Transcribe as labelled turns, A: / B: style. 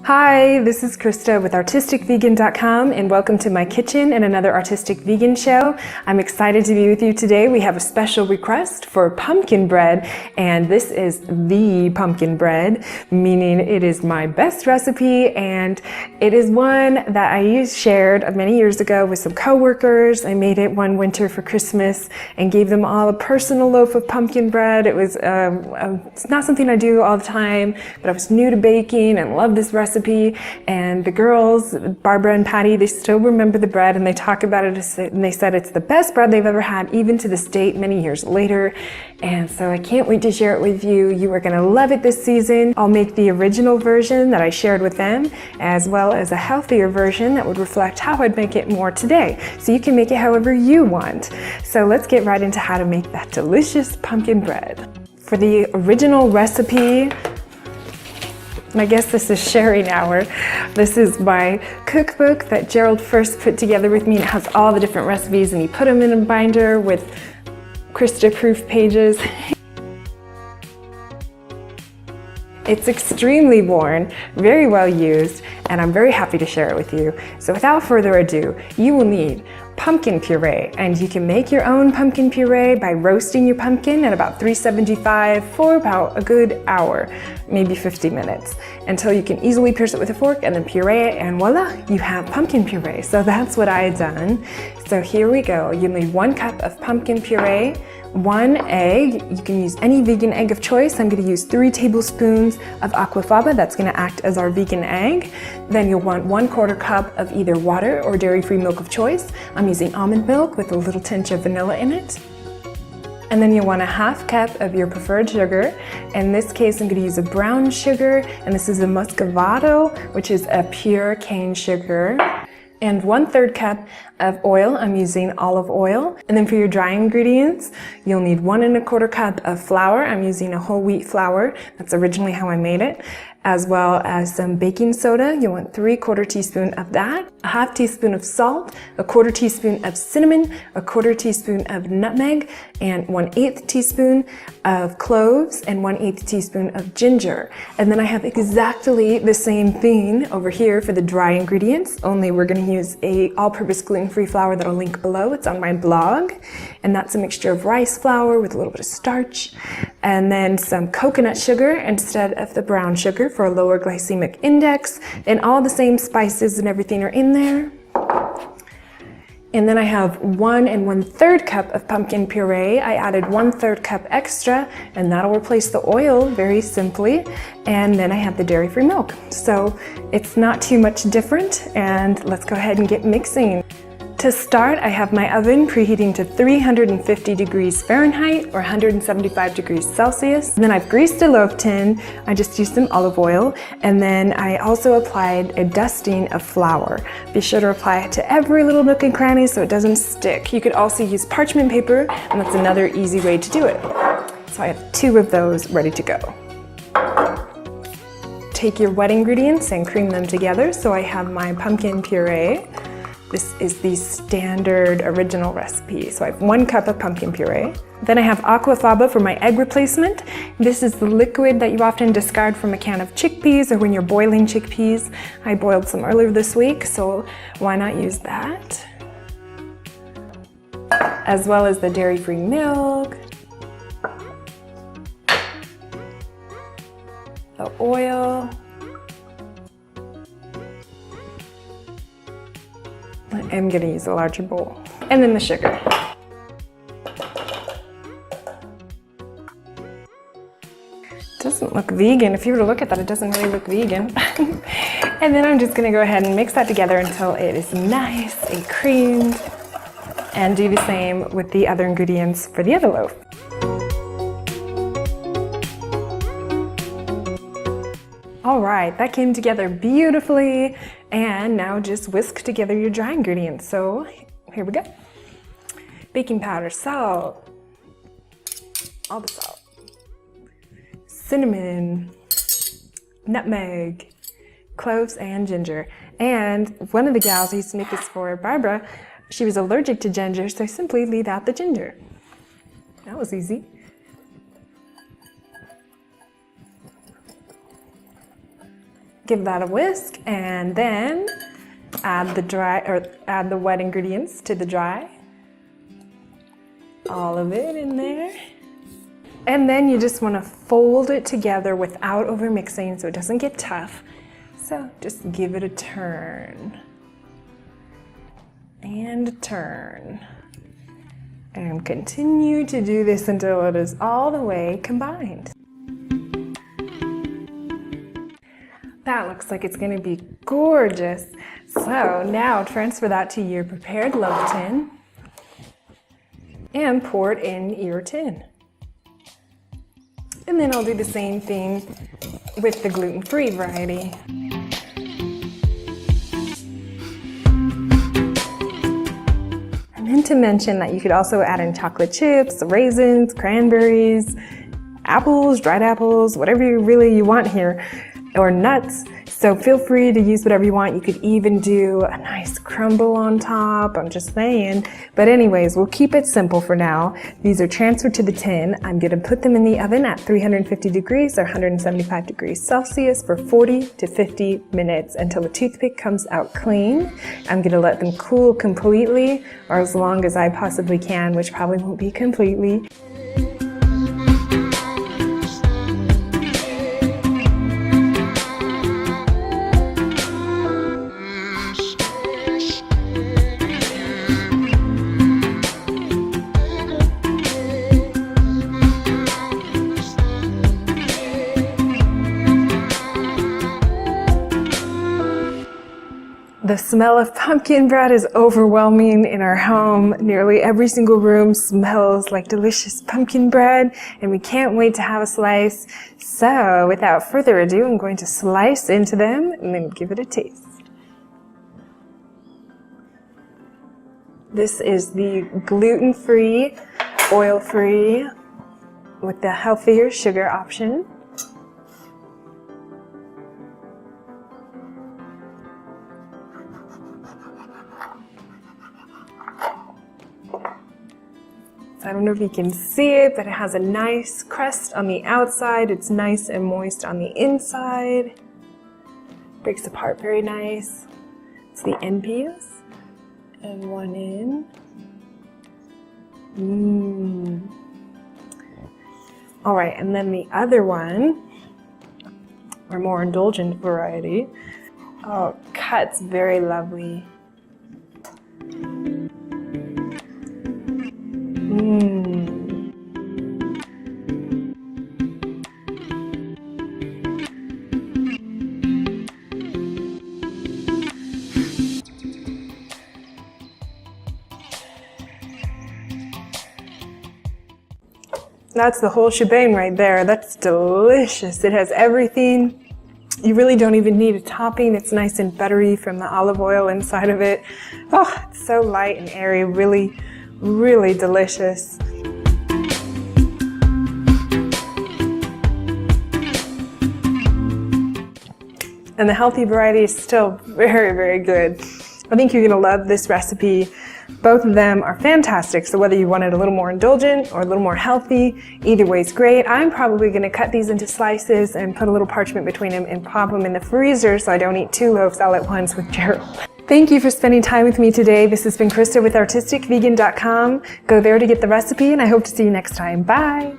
A: Hi, this is Christa with artisticvegan.com and welcome to my kitchen and another Artistic Vegan show. I'm excited to be with you today. We have a special request for pumpkin bread, and this is the pumpkin bread, meaning it is my best recipe, and it is one that I shared many years ago with some coworkers. I made it one winter for Christmas and gave them all a personal loaf of pumpkin bread. It was it's not something I do all the time, but I was new to baking and loved this recipe. And the girls, Barbara and Patty, they still remember the bread and they talk about it and they said it's the best bread they've ever had, even to this date many years later. And so I can't wait to share it with you. You are going to love it this season. I'll make the original version that I shared with them, as well as a healthier version that would reflect how I'd make it more today. So you can make it however you want. So let's get right into how to make that delicious pumpkin bread. For the original recipe, I guess this is sharing hour. This is my cookbook that Gerald first put together with me, and it has all the different recipes, and he put them in a binder with Christa proof pages. It's extremely worn, very well used, and I'm very happy to share it with you. So without further ado, you will need pumpkin puree, and you can make your own pumpkin puree by roasting your pumpkin at about 375 for about a good hour, maybe 50 minutes, until you can easily pierce it with a fork and then puree it, and voila, you have pumpkin puree. So that's what I had done. So here we go. You need 1 cup of pumpkin puree, 1 egg. You can use any vegan egg of choice. I'm going to use 3 tablespoons of aquafaba. That's going to act as our vegan egg. Then you'll want 1/4 cup of either water or dairy-free milk of choice. I'm using almond milk with a little tinge of vanilla in it. And then you'll want 1/2 cup of your preferred sugar. In this case, I'm going to use a brown sugar, and this is a muscovado, which is a pure cane sugar. And 1/3 cup of oil. I'm using olive oil. And then for your dry ingredients, you'll need 1 1/4 cup of flour. I'm using a whole wheat flour. That's originally how I made it. As well as some baking soda. You want 3/4 teaspoon of that, 1/2 teaspoon of salt, 1/4 teaspoon of cinnamon, 1/4 teaspoon of nutmeg, and 1/8 teaspoon of cloves, and 1/8 teaspoon of ginger. And then I have exactly the same thing over here for the dry ingredients, only we're going to use a all-purpose gluten-free flour that I'll link below. It's on my blog. And that's a mixture of rice flour with a little bit of starch, and then some coconut sugar instead of the brown sugar for a lower glycemic index, and all the same spices and everything are in there. And then I have 1 1/3 cup of pumpkin puree. I added 1/3 cup extra, and that'll replace the oil very simply. And then I have the dairy-free milk. So it's not too much different, and let's go ahead and get mixing. To start, I have my oven preheating to 350 degrees Fahrenheit or 175 degrees Celsius. And then I've greased a loaf tin. I just used some olive oil. And then I also applied a dusting of flour. Be sure to apply it to every little nook and cranny so it doesn't stick. You could also use parchment paper, and that's another easy way to do it. So I have 2 of those ready to go. Take your wet ingredients and cream them together. So I have my pumpkin puree. This is the standard original recipe. So I have 1 cup of pumpkin puree. Then I have aquafaba for my egg replacement. This is the liquid that you often discard from a can of chickpeas or when you're boiling chickpeas. I boiled some earlier this week, so why not use that? As well as the dairy-free milk, the oil, I'm going to use a larger bowl, and then the sugar. Doesn't look vegan. If you were to look at that, it doesn't really look vegan. And then I'm just going to go ahead and mix that together until it is nice and creamed, and do the same with the other ingredients for the other loaf. All right, that came together beautifully, and now just whisk together your dry ingredients. So here we go. Baking powder, salt, all the salt, cinnamon, nutmeg, cloves, and ginger. And one of the gals I used to make this for, Barbara, she was allergic to ginger, so I simply leave out the ginger. That was easy. Give that a whisk, and then add the wet ingredients to the dry. All of it in there. And then you just want to fold it together without over mixing so it doesn't get tough. So just give it a turn. And a turn. And continue to do this until it is all the way combined. That looks like it's going to be gorgeous. So now transfer that to your prepared loaf tin and pour it in your tin. And then I'll do the same thing with the gluten-free variety. I meant to mention that you could also add in chocolate chips, raisins, cranberries, apples, dried apples, whatever you want here, or nuts. So feel free to use whatever you want. You could even do a nice crumble on top, I'm just saying. But anyways, we'll keep it simple for now. These are transferred to the tin. I'm gonna put them in the oven at 350 degrees or 175 degrees Celsius for 40 to 50 minutes until the toothpick comes out clean. I'm gonna let them cool completely, or as long as I possibly can, which probably won't be completely. The smell of pumpkin bread is overwhelming in our home. Nearly every single room smells like delicious pumpkin bread, and we can't wait to have a slice. So without further ado, I'm going to slice into them and then give it a taste. This is the gluten-free, oil-free, with the healthier sugar option. I don't know if you can see it, but it has a nice crust on the outside. It's nice and moist on the inside. Breaks apart very nice. It's the end piece. And one in. All right, and then the other one, or more indulgent variety. Oh, cuts very lovely. That's the whole shebang right there. That's delicious. It has everything. You really don't even need a topping. It's nice and buttery from the olive oil inside of it. Oh, it's so light and airy. Really, really delicious. And the healthy variety is still very, very good. I think you're gonna love this recipe. Both of them are fantastic, so whether you want it a little more indulgent or a little more healthy, either way is great. I'm probably gonna cut these into slices and put a little parchment between them and pop them in the freezer so I don't eat 2 loaves all at once with Gerald. Thank you for spending time with me today. This has been Christa with ArtisticVegan.com. Go there to get the recipe, and I hope to see you next time. Bye!